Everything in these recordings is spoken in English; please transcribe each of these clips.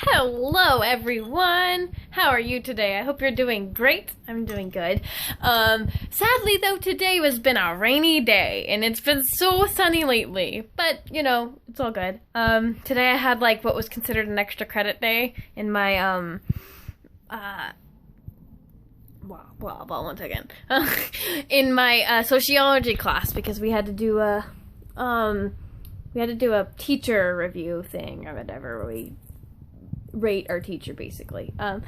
Hello everyone! How are you today? I hope you're doing great. I'm doing good. Sadly though, today has been a rainy day and it's been so sunny lately. But, you know, it's all good. Today I had like what was considered an extra credit day in my, once again. In my, sociology class because we had to do a teacher review thing or whatever where we rate our teacher basically. Yeah,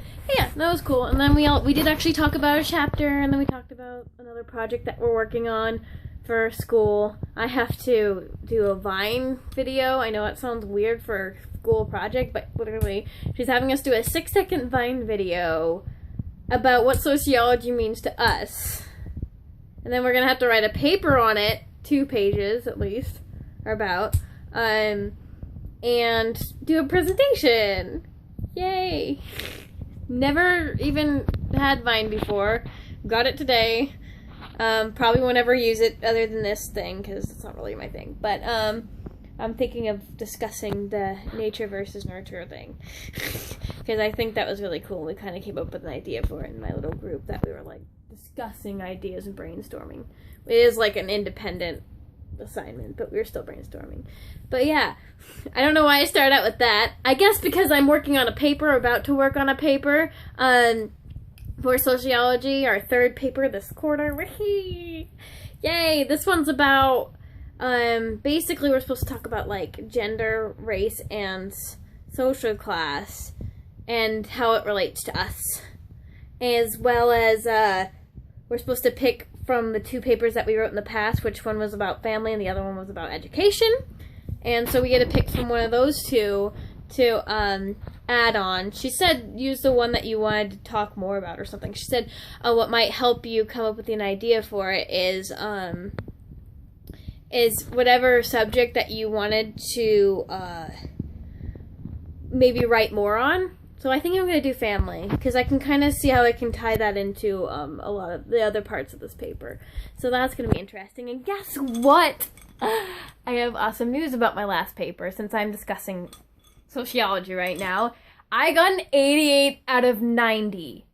that was cool. And then we did actually talk about a chapter, and then we talked about another project that we're working on for school. I have to do a Vine video. I know it sounds weird for a school project, but literally she's having us do a 6-second Vine video about what sociology means to us. And then we're gonna have to write a paper on it, 2 pages at least, or about, and do a presentation. Yay! Never even had Vine before. Got it today. Probably won't ever use it other than this thing because it's not really my thing. But I'm thinking of discussing the nature versus nurture thing because I think that was really cool. We kind of came up with an idea for it in my little group that we were like discussing ideas and brainstorming. It is like an independent assignment, but we were still brainstorming. But yeah, I don't know why I started out with that. I guess because I'm working on a paper, about to work on a paper for sociology, our 3rd paper this quarter. Yay! This one's about basically we're supposed to talk about like gender, race, and social class and how it relates to us, as well as we're supposed to pick from the 2 papers that we wrote in the past, which one was about family and the other one was about education. And so we get to pick from one of those 2 to add on. She said use the one that you wanted to talk more about or something. She said what might help you come up with an idea for it is whatever subject that you wanted to maybe write more on. So I think I'm going to do family, because I can kind of see how I can tie that into a lot of the other parts of this paper. So that's going to be interesting. And guess what? I have awesome news about my last paper, since I'm discussing sociology right now. I got an 88 out of 90.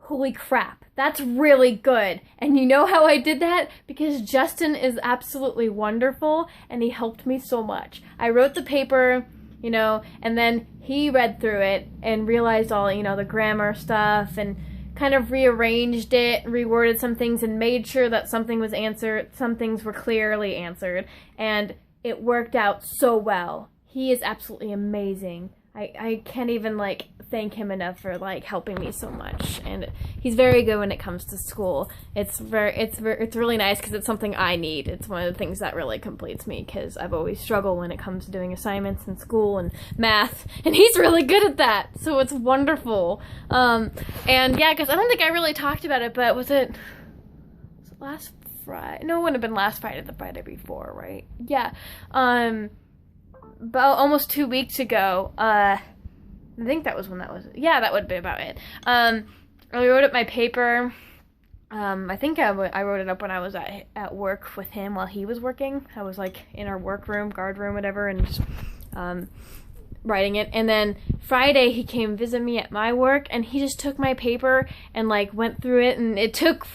Holy crap. That's really good. And you know how I did that? Because Justin is absolutely wonderful, and he helped me so much. I wrote the paper, you know, and then he read through it and realized all, you know, the grammar stuff and kind of rearranged it, reworded some things, and made sure that something was answered, some things were clearly answered, and it worked out so well. He is absolutely amazing. I can't even, like, thank him enough for, like, helping me so much. And he's very good when it comes to school. It's really nice because it's something I need. It's one of the things that really completes me because I've always struggled when it comes to doing assignments in school and math. And he's really good at that. So it's wonderful. And yeah, because I don't think I really talked about it, but was it last Friday? No, it wouldn't have been last Friday, the Friday before, right? Yeah. About almost 2 weeks ago, I think that was when that was, yeah, that would be about it. I wrote up my paper. I think I wrote it up when I was at work with him while he was working. I was like in our workroom, guard room, whatever, and just writing it. And then Friday he came visit me at my work, and he just took my paper and like went through it, and it took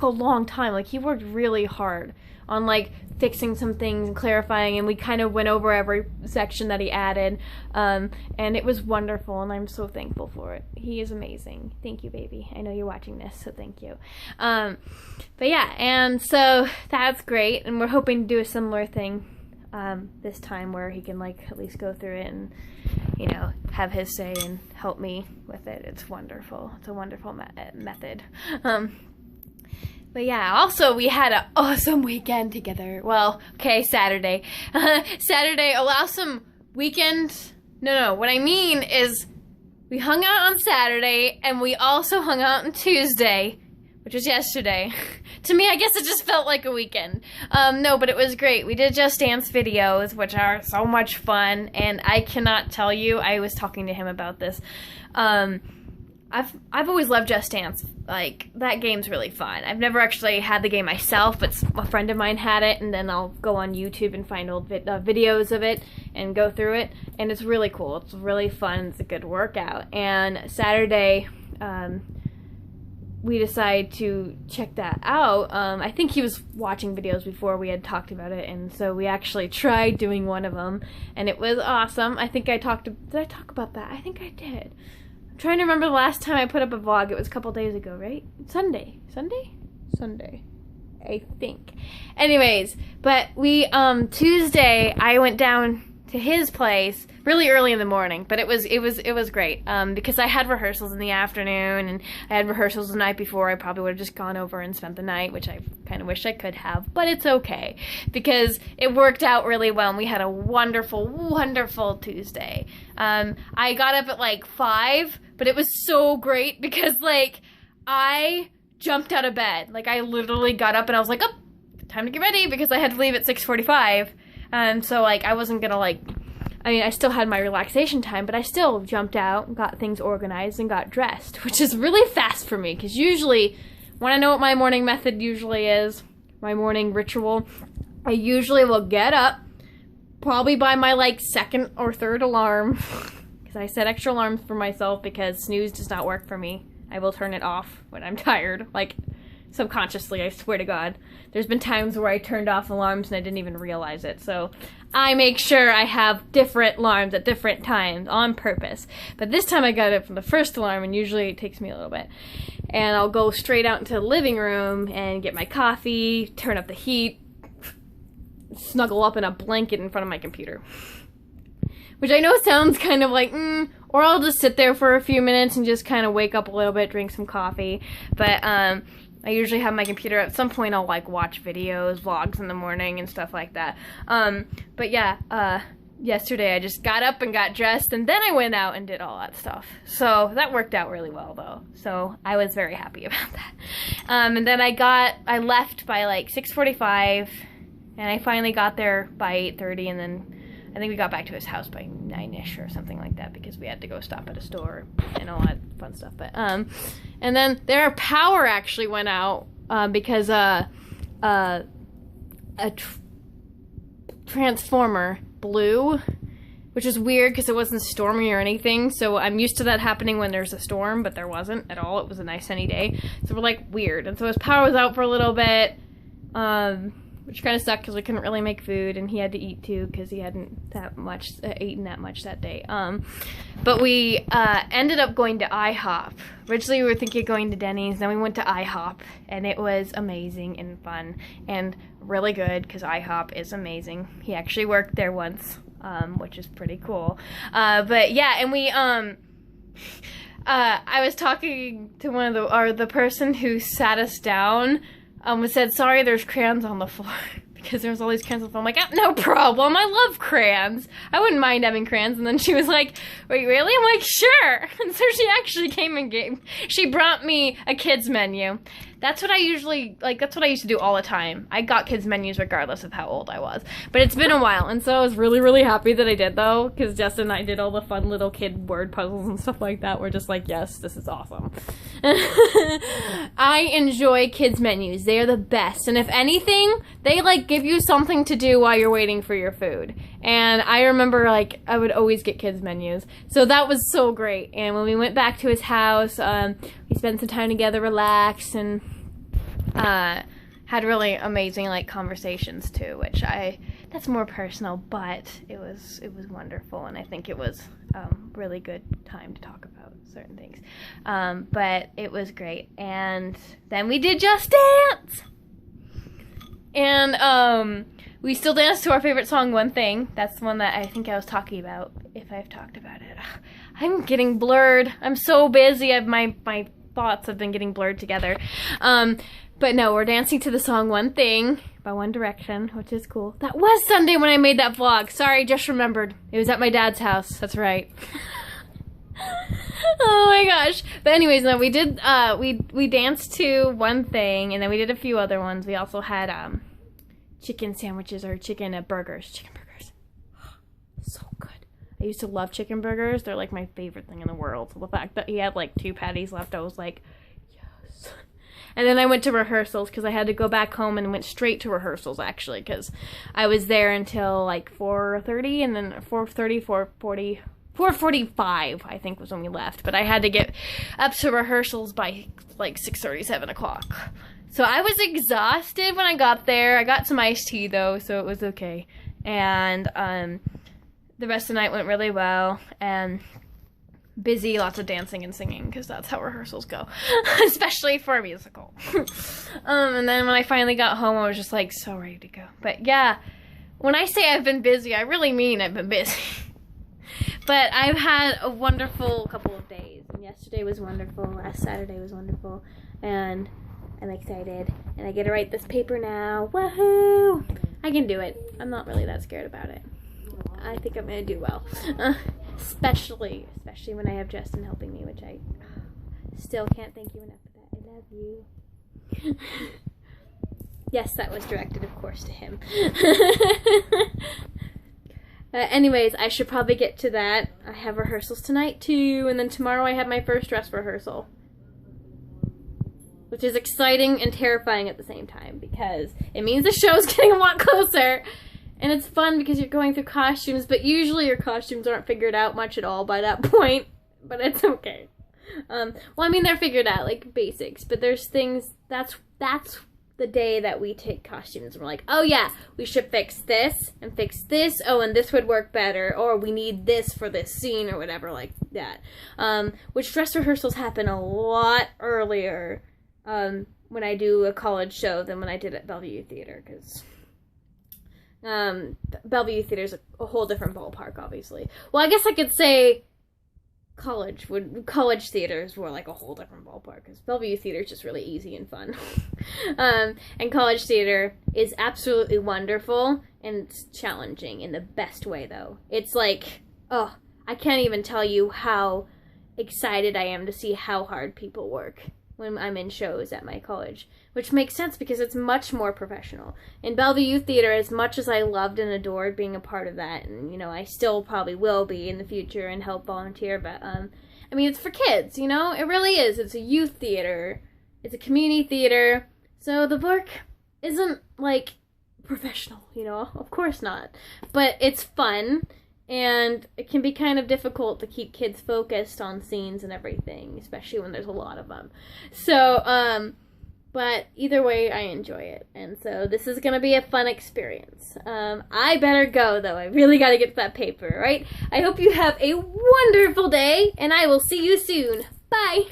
a long time. Like he worked really hard on like fixing some things and clarifying, and we kind of went over every section that he added, and it was wonderful, and I'm so thankful for it. He is amazing. Thank you, baby. I know you're watching this, so thank you. But yeah, and so that's great, and we're hoping to do a similar thing this time where he can like at least go through it and, you know, have his say and help me with it. It's wonderful. It's a wonderful method. But yeah, also we had an awesome weekend together. Well, okay, Saturday. Saturday, an awesome weekend. No, what I mean is we hung out on Saturday, and we also hung out on Tuesday, which was yesterday. To me, I guess it just felt like a weekend. No, but it was great. We did Just Dance videos, which are so much fun, and I cannot tell you, I was talking to him about this. I've always loved Just Dance. Like, that game's really fun. I've never actually had the game myself, but a friend of mine had it, and then I'll go on YouTube and find old videos of it and go through it, and it's really cool. It's really fun. It's a good workout. And Saturday, we decided to check that out. I think he was watching videos before we had talked about it, and so we actually tried doing one of them, and it was awesome. I think did I talk about that? I think I did. I'm trying to remember the last time I put up a vlog. It was a couple days ago, right? Sunday, I think. Anyways, but we, Tuesday, I went down to his place really early in the morning, but it was great, because I had rehearsals in the afternoon, and I had rehearsals the night before. I probably would have just gone over and spent the night, which I kind of wish I could have, but it's okay, because it worked out really well, and we had a wonderful, wonderful Tuesday. I got up at like 5, but it was so great, because, like, I jumped out of bed. Like, I literally got up, and I was like, oh, time to get ready, because I had to leave at 6:45. So, like, I wasn't gonna, like, I mean, I still had my relaxation time, but I still jumped out and got things organized and got dressed, which is really fast for me, because usually, when I know what my morning method usually is, my morning ritual, I usually will get up, probably by my, like, second or third alarm, because I set extra alarms for myself, because snooze does not work for me. I will turn it off when I'm tired, like, subconsciously, I swear to God. There's been times where I turned off alarms and I didn't even realize it, so I make sure I have different alarms at different times on purpose. But this time I got it from the first alarm, and usually it takes me a little bit. And I'll go straight out into the living room and get my coffee, turn up the heat, snuggle up in a blanket in front of my computer. Which I know sounds kind of like, or I'll just sit there for a few minutes and just kind of wake up a little bit, drink some coffee. But, I usually have my computer. At some point, I'll, like, watch videos, vlogs in the morning and stuff like that. But yeah, yesterday I just got up and got dressed, and then I went out and did all that stuff. So that worked out really well, though. So I was very happy about that. And then I left by, like, 6:45, and I finally got there by 8:30, and then I think we got back to his house by 9-ish or something like that, because we had to go stop at a store and all that fun stuff. But and then their power actually went out because a transformer blew, which is weird because it wasn't stormy or anything. So I'm used to that happening when there's a storm, but there wasn't at all. It was a nice sunny day, so we're like weird. And so his power was out for a little bit. Which kind of sucked because we couldn't really make food, and he had to eat too because he hadn't eaten that much that day. But we ended up going to IHOP. Originally we were thinking of going to Denny's, then we went to IHOP, and it was amazing and fun and really good because IHOP is amazing. He actually worked there once, which is pretty cool. But yeah, and we I was talking to the person who sat us down. Said, sorry, there's crayons on the floor, because there was all these crayons on the floor. I'm like, no problem, I love crayons. I wouldn't mind having crayons. And then she was like, wait, really? I'm like, sure. And so she actually came and she brought me a kid's menu. That's what I usually, that's what I used to do all the time. I got kids' menus regardless of how old I was. But it's been a while, and so I was really, really happy that I did, though, because Justin and I did all the fun little kid word puzzles and stuff like that. We're just like, yes, this is awesome. I enjoy kids' menus. They are the best. And if anything, they, give you something to do while you're waiting for your food. And I remember, I would always get kids' menus. So that was so great. And when we went back to his house, we spent some time together, relaxed, and had really amazing conversations too, which that's more personal, but it was wonderful, and I think it was really good time to talk about certain things. But it was great, and then we did Just Dance, and we still danced to our favorite song, One Thing. That's the one that I think I was talking about, if I've talked about it. I'm getting blurred. I'm so busy. My thoughts have been getting blurred together. But no, we're dancing to the song One Thing by One Direction, which is cool. That was Sunday when I made that vlog. Sorry, just remembered. It was at my dad's house. That's right. Oh my gosh. But anyways, no, we did, we danced to One Thing, and then we did a few other ones. We also had, chicken sandwiches, or chicken burgers. Chicken burgers. So good. I used to love chicken burgers. They're like my favorite thing in the world. So the fact that he had like 2 patties left, I was like, yes. And then I went to rehearsals because I had to go back home and went straight to rehearsals actually because I was there until like 4:30 and then 4:30, 4:40, 4:45 I think was when we left. But I had to get up to rehearsals by like 6:30, 7 o'clock. So I was exhausted when I got there. I got some iced tea though, so it was okay. And the rest of the night went really well, and busy, lots of dancing and singing, because that's how rehearsals go, especially for a musical. And then when I finally got home, I was just like so ready to go. But yeah, when I say I've been busy, I really mean I've been busy. But I've had a wonderful couple of days, and yesterday was wonderful, last Saturday was wonderful, and I'm excited, and I get to write this paper now. Woohoo! I can do it. I'm not really that scared about it. I think I'm gonna do well, especially when I have Justin helping me, which I still can't thank you enough for that. I love you. Yes, that was directed, of course, to him. Anyways, I should probably get to that. I have rehearsals tonight too, and then tomorrow I have my first dress rehearsal, which is exciting and terrifying at the same time because it means the show's getting a lot closer. And it's fun because you're going through costumes, but usually your costumes aren't figured out much at all by that point. But it's okay. Well, I mean, they're figured out, like, basics. But there's things, that's the day that we take costumes. And we're like, oh yeah, we should fix this and fix this. Oh, and this would work better. Or we need this for this scene or whatever like that. Which dress rehearsals happen a lot earlier when I do a college show than when I did at Bellevue Theater, because Bellevue Theater is a whole different ballpark, obviously. Well, I guess I could say college theaters were like a whole different ballpark, because Bellevue Theater is just really easy and fun. And college theater is absolutely wonderful, and it's challenging in the best way, though. It's like, oh, I can't even tell you how excited I am to see how hard people work when I'm in shows at my college, which makes sense because it's much more professional. In Bellevue Theater, as much as I loved and adored being a part of that, and, you know, I still probably will be in the future and help volunteer, but, I mean, it's for kids, you know? It really is. It's a youth theater. It's a community theater. So the work isn't, like, professional, you know? Of course not. But it's fun. And it can be kind of difficult to keep kids focused on scenes and everything, especially when there's a lot of them. So, but either way, I enjoy it. And so this is going to be a fun experience. I better go, though. I really got to get to that paper, right? I hope you have a wonderful day, and I will see you soon. Bye!